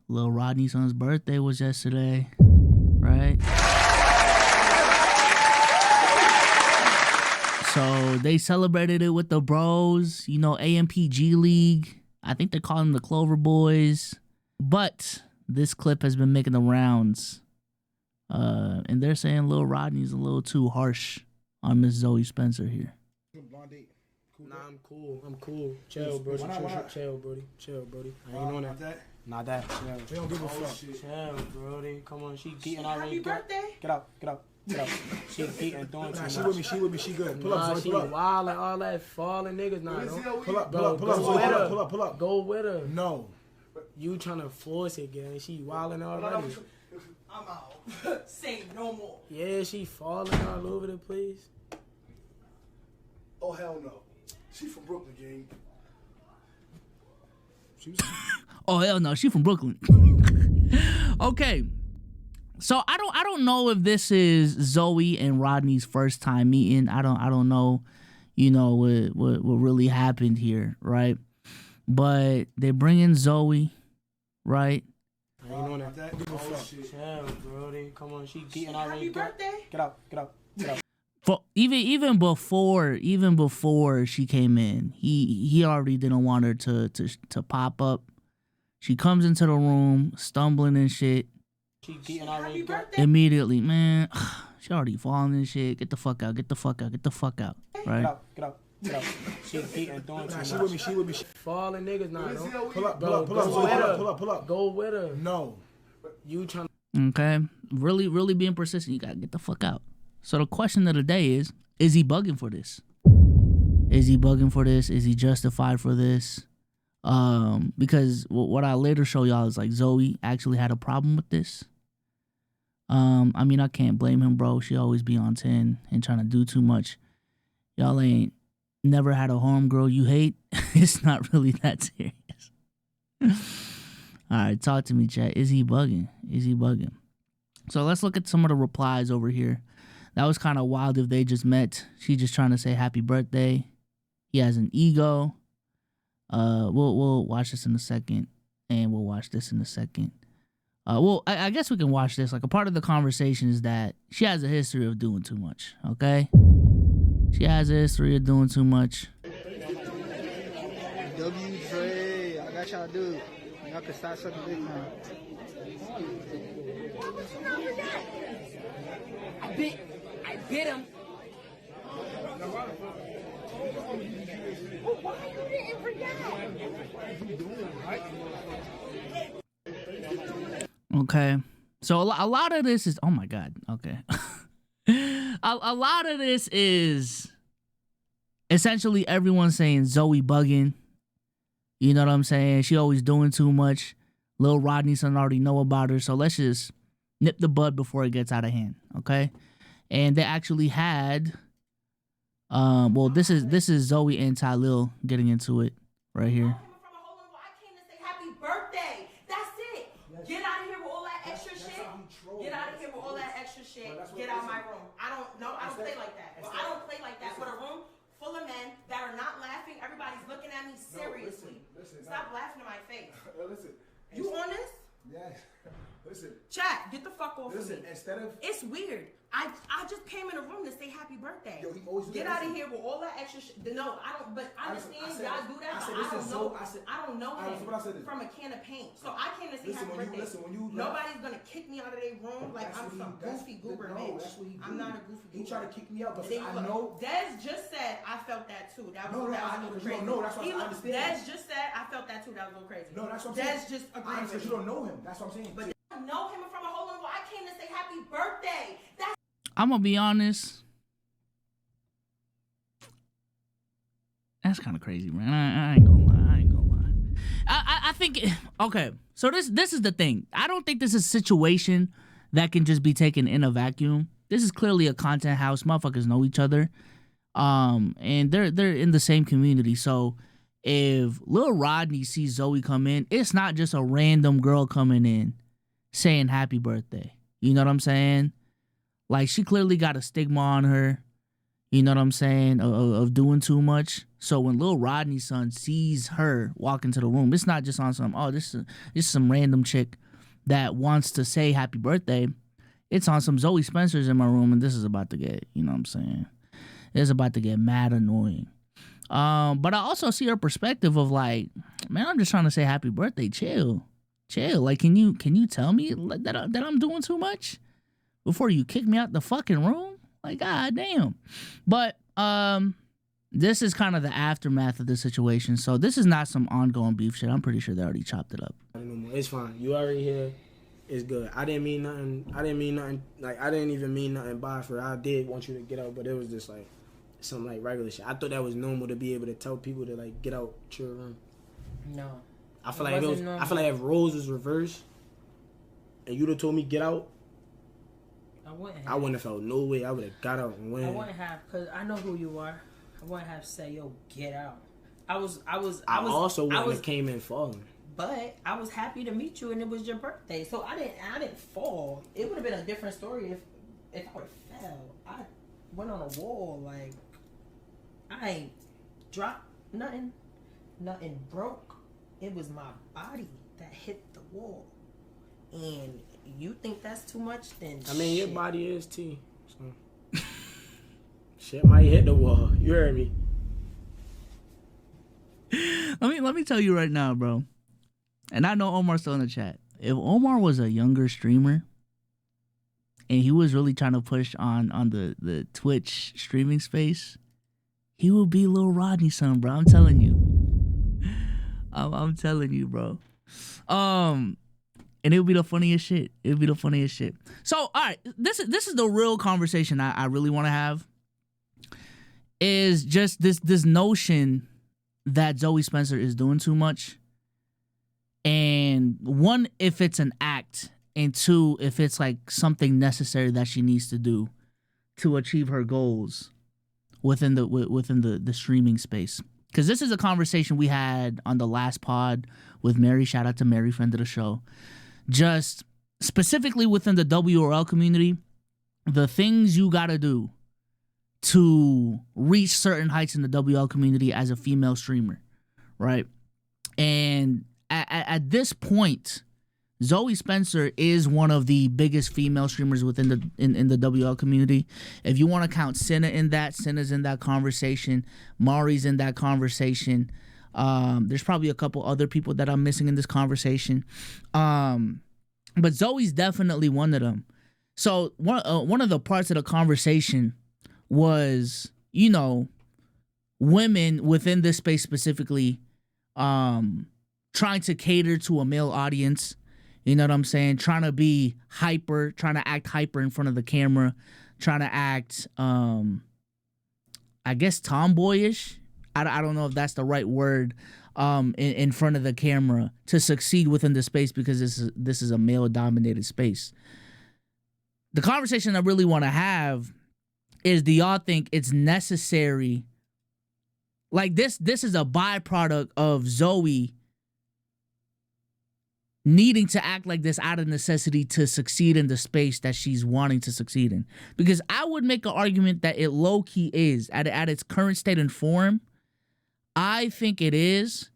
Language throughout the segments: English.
Lil Rodney's son's birthday was yesterday, right? So they celebrated it with the bros, you know, AMPG League. I think they call them the Clover Boys. But this clip has been making the rounds. And they're saying Lil Rodney's a little too harsh on Miss Zoe Spencer here. Nah, I'm cool. Chill, Brody. Chill, Brody. I ain't on that. Not that. Chill. We don't give a fuck. Chill, Brody. Come on, she beating already. Happy birthday. Get out. She beating, doing too much. She with me, she good. Pull Nah, up, she wildin', all that falling niggas. Nah, don't. Pull up. Go with her. No. You trying to force it, gang. She wildin' already. I'm out. Say no more. Yeah, she falling all over the place. Oh, hell no. She from Brooklyn, gang. Oh hell no, she from Brooklyn. Okay. So I don't know if this is Zoe and Rodney's first time meeting. I don't know, you know, what really happened here, right? But they bring in Zoe, right? I ain't on that. Give a fuck. Chill, Brody. Come on, she beating already. Happy birthday. Get out. For even before she came in, he already didn't want her to pop up. She comes into the room stumbling and shit. She beating already. Immediately, man, she already falling and shit. Get the fuck out. Right? Get out. She beating, doing too much. She with me. Falling niggas. Nah, don't. Pull up. Go with her. No. You trying. Okay, really being persistent. You gotta get the fuck out. So the question of the day is he bugging for this? Is he justified for this? Because what I later show y'all is like Zoe actually had a problem with this. I mean, I can't blame him, bro. She always be on 10 and trying to do too much. Y'all ain't never had a homegirl you hate. It's not really that serious. All right, talk to me, chat. Is he bugging? So let's look at some of the replies over here. That was kind of wild if they just met. She just trying to say happy birthday. He has an ego. We'll watch this in a second, and we'll watch this in a second. I guess we can watch this. Like, a part of the conversation is that she has a history of doing too much, okay? She has a history of doing too much. Dre, I got y'all dude. Y'all can start sucking big now. I bit him. Why you didn't forget? Okay. So a lot of this is, oh my God. Okay. a lot of this is essentially everyone saying Zoe bugging. You know what I'm saying? She always doing too much. Lil Rodney's son already know about her. So let's just nip the bud before it gets out of hand. Okay. And they actually had, well, this is Zoe and Tylil getting into it right here. I came to say happy birthday. That's it. Get out of here with all that extra shit. Get out of here with all that extra shit. Get out of my room. I don't play like that. I don't play like that. With a room full of men that are not laughing, everybody's looking at me seriously. Stop laughing in my face. Listen. You on this? Yes. Listen. Chat, get the fuck off of me. Instead of... It's weird. I just came in the room to say happy birthday. Yo, he always get out of here with all that extra shit. No, I don't, but I understand y'all do that, but I don't know him from a can of paint. So I came to say happy birthday. Nobody's gonna kick me out of their room like I'm some goofy goober bitch. I'm not a goofy goober. He tried to kick me out, but I know. Des just said I felt that too. That was a little crazy. No, that's what I understand. Des just said I felt that too. That was a little crazy. No, that's what I'm saying. Des just agreed with you don't know him. That's what I'm saying. But I know him from a whole other. I came to say happy birthday. That's I'm gonna be honest. That's kind of crazy, man. I ain't gonna lie. I think okay. So this is the thing. I don't think this is a situation that can just be taken in a vacuum. This is clearly a content house. Motherfuckers know each other, and they're in the same community. So if Lil Rodney sees Zoe come in, it's not just a random girl coming in saying happy birthday. You know what I'm saying? Like, she clearly got a stigma on her. You know what I'm saying? Of doing too much. So when Lil Rodney's son sees her walk into the room, it's not just on some, oh, this is some random chick that wants to say happy birthday. It's on some Zoe Spencer's in my room, and this is about to get, you know what I'm saying? It's about to get mad annoying. But I also see her perspective of like, man, I'm just trying to say happy birthday. Chill. Like, can you tell me that I'm doing too much before you kick me out the fucking room? Like, god damn. But this is kind of the aftermath of the situation. So this is not some ongoing beef shit. I'm pretty sure they already chopped it up. It's fine. You already here. It's good. I didn't mean nothing. Like, I didn't even mean nothing by for. I did want you to get out, but it was just like some like regular shit. I thought that was normal to be able to tell people to like get out your room. No. I feel like if roles was reversed and you'd have told me get out, I wouldn't have felt no way. I would have got out and went. I wouldn't have, because I know who you are. I wouldn't have said, yo, get out. I also wouldn't have came in falling. But I was happy to meet you, and it was your birthday, so I didn't fall. It would have been a different story if I would have fell. I went on a wall, like I ain't dropped nothing broke. It was my body that hit the wall. And you think that's too much? Then I mean, your body is T. So shit might hit the wall. You heard me. Let me tell you right now, bro. And I know Omar's still in the chat. If Omar was a younger streamer and he was really trying to push on the Twitch streaming space, he would be Lil Rodney's son, bro. I'm telling you. I'm telling you, bro. And it would be the funniest shit. So, all right, this is the real conversation I really want to have. Is just this notion that Zoe Spencer is doing too much. And one, if it's an act, and two, if it's like something necessary that she needs to do to achieve her goals within the streaming space. Because this is a conversation we had on the last pod with Mary. Shout out to Mary, friend of the show. Just specifically within the WRL community, the things you gotta do to reach certain heights in the WL community as a female streamer, right? And at this point, Zoe Spencer is one of the biggest female streamers within the in the WL community. If you want to count Senna in that, Senna's in that conversation. Mari's in that conversation. There's probably a couple other people that I'm missing in this conversation. But Zoe's definitely one of them. So one of the parts of the conversation was, you know, women within this space specifically, trying to cater to a male audience. You know what I'm saying? Trying to be hyper, trying to act hyper in front of the camera, trying to act, I guess, tomboyish. I don't know if that's the right word, in front of the camera to succeed within the space, because this is a male-dominated space. The conversation I really want to have is, do y'all think it's necessary? Like, this is a byproduct of Zoe needing to act like this out of necessity to succeed in the space that she's wanting to succeed in. Because I would make an argument that it low-key is, at its current state and form. I think it is.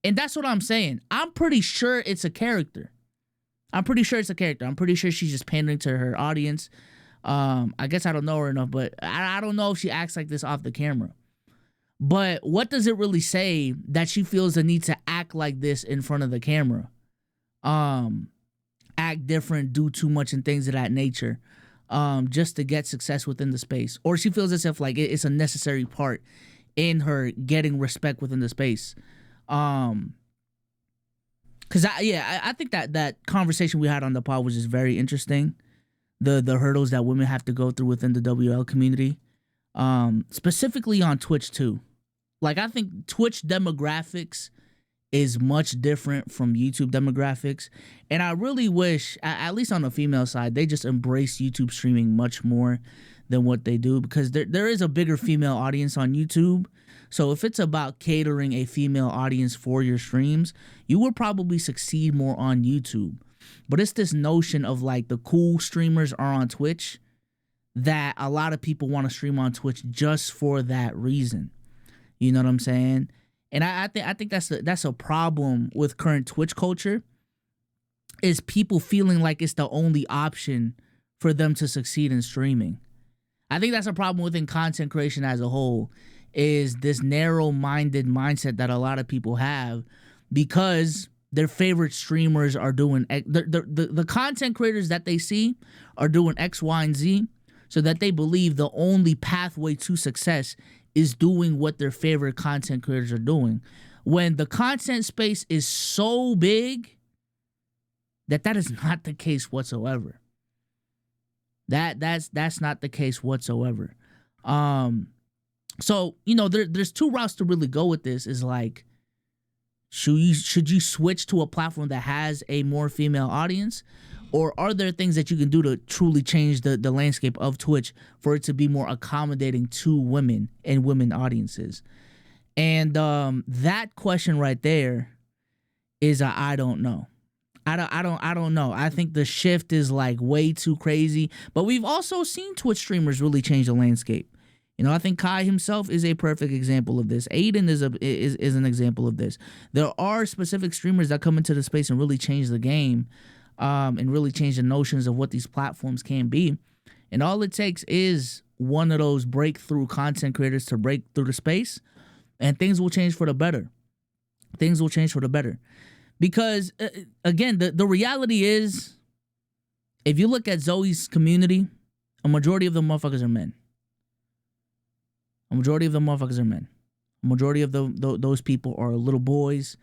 And that's what I'm saying. I'm pretty sure it's a character. I'm pretty sure she's just pandering to her audience. I guess I don't know her enough, but I don't know if she acts like this off the camera. But what does it really say that she feels the need to act like this in front of the camera? Act different, do too much, and things of that nature, just to get success within the space. Or she feels as if like it's a necessary part in her getting respect within the space. Cause I think that conversation we had on the pod was just very interesting. The hurdles that women have to go through within the WL community, specifically on Twitch too. Like, I think Twitch demographics is much different from YouTube demographics. And I really wish, at least on the female side, they just embrace YouTube streaming much more than what they do, because there is a bigger female audience on YouTube. So if it's about catering a female audience for your streams, you will probably succeed more on YouTube. But it's this notion of like the cool streamers are on Twitch, that a lot of people want to stream on Twitch just for that reason. You know what I'm saying? And I think that's a problem with current Twitch culture, is people feeling like it's the only option for them to succeed in streaming. I think that's a problem within content creation as a whole, is this narrow-minded mindset that a lot of people have because their favorite streamers are doing the content creators that they see are doing X, Y, and Z, so that they believe the only pathway to success is doing what their favorite content creators are doing. When the content space is so big that is not the case whatsoever. That's not the case whatsoever. So, you know, there's two routes to really go with this. Is like, should you switch to a platform that has a more female audience? Or are there things that you can do to truly change the landscape of Twitch for it to be more accommodating to women and women audiences? And that question right there is I don't know. I don't know. I think the shift is like way too crazy. But we've also seen Twitch streamers really change the landscape. You know, I think Kai himself is a perfect example of this. Aiden is an example of this. There are specific streamers that come into the space and really change the game, and really change the notions of what these platforms can be. And all it takes is one of those breakthrough content creators to break through the space, and things will change for the better. Things will change for the better. Because, again, the reality is, if you look at Zoe's community, a majority of the motherfuckers are men. A majority of the motherfuckers are men. A majority of those people are little boys.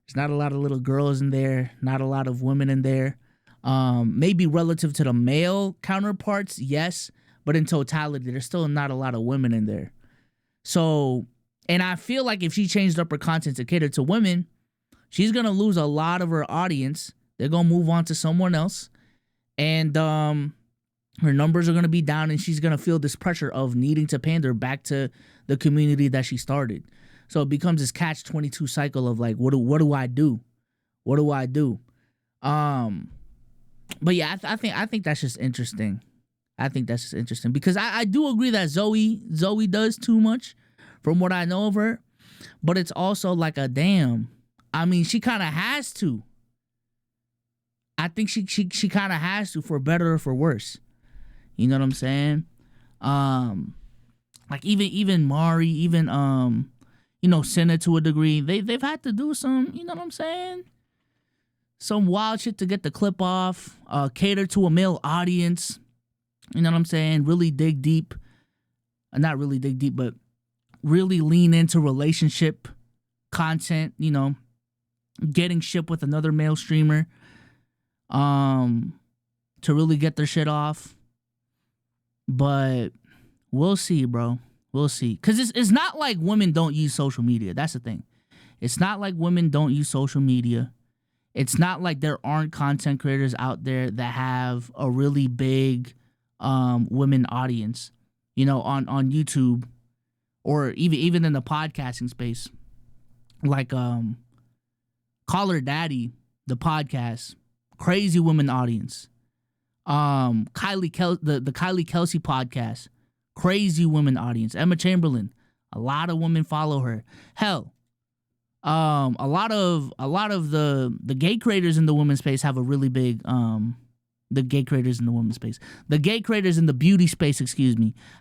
There's not a lot of little girls in there. Not a lot of women in there. Maybe relative to the male counterparts, yes. But in totality, there's still not a lot of women in there. So, and I feel like if she changed up her content to cater to women, she's going to lose a lot of her audience. They're going to move on to someone else. And her numbers are going to be down, and she's going to feel this pressure of needing to pander back to the community that she started. So it becomes this catch-22 cycle of like, what do I do? What do I do? But yeah, I think that's just interesting. I think that's just interesting because I do agree that Zoe does too much from what I know of her, but it's also like a damn. I mean, she kind of has to. I think she kind of has to, for better or for worse. You know what I'm saying? Like even Mari, even you know, Senna to a degree, they've had to do some, you know what I'm saying? Some wild shit to get the clip off, cater to a male audience. You know what I'm saying? Really dig deep. Not really dig deep, but really lean into relationship content, you know, getting ship with another male streamer to really get their shit off. But we'll see, bro. We'll see. Because it's not like women don't use social media. That's the thing. It's not like women don't use social media. It's not like there aren't content creators out there that have a really big women audience, you know, on YouTube or even in the podcasting space. Like Call Her Daddy, the podcast, crazy women audience. The Kylie Kelsey podcast, crazy women audience. Emma Chamberlain, a lot of women follow her. Hell, a lot of the gay creators in the women's space have a really big the gay creators in the women's space. The gay creators in the beauty space,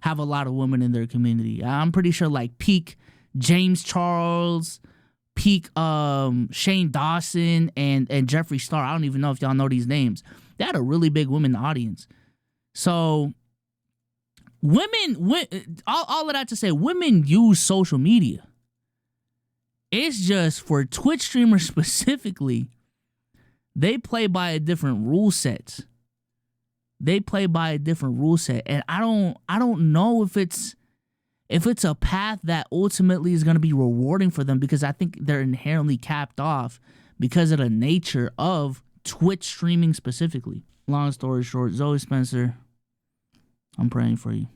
have a lot of women in their community. I'm pretty sure like peak James Charles, peak Shane Dawson and Jeffree Star. I don't even know if y'all know these names. They had a really big women audience. So women, all of that to say, women use social media. It's just for Twitch streamers specifically, they play by a different rule set. And I don't know if it's a path that ultimately is going to be rewarding for them, because I think they're inherently capped off because of the nature of Twitch streaming specifically. Long story short, Zoe Spencer, I'm praying for you.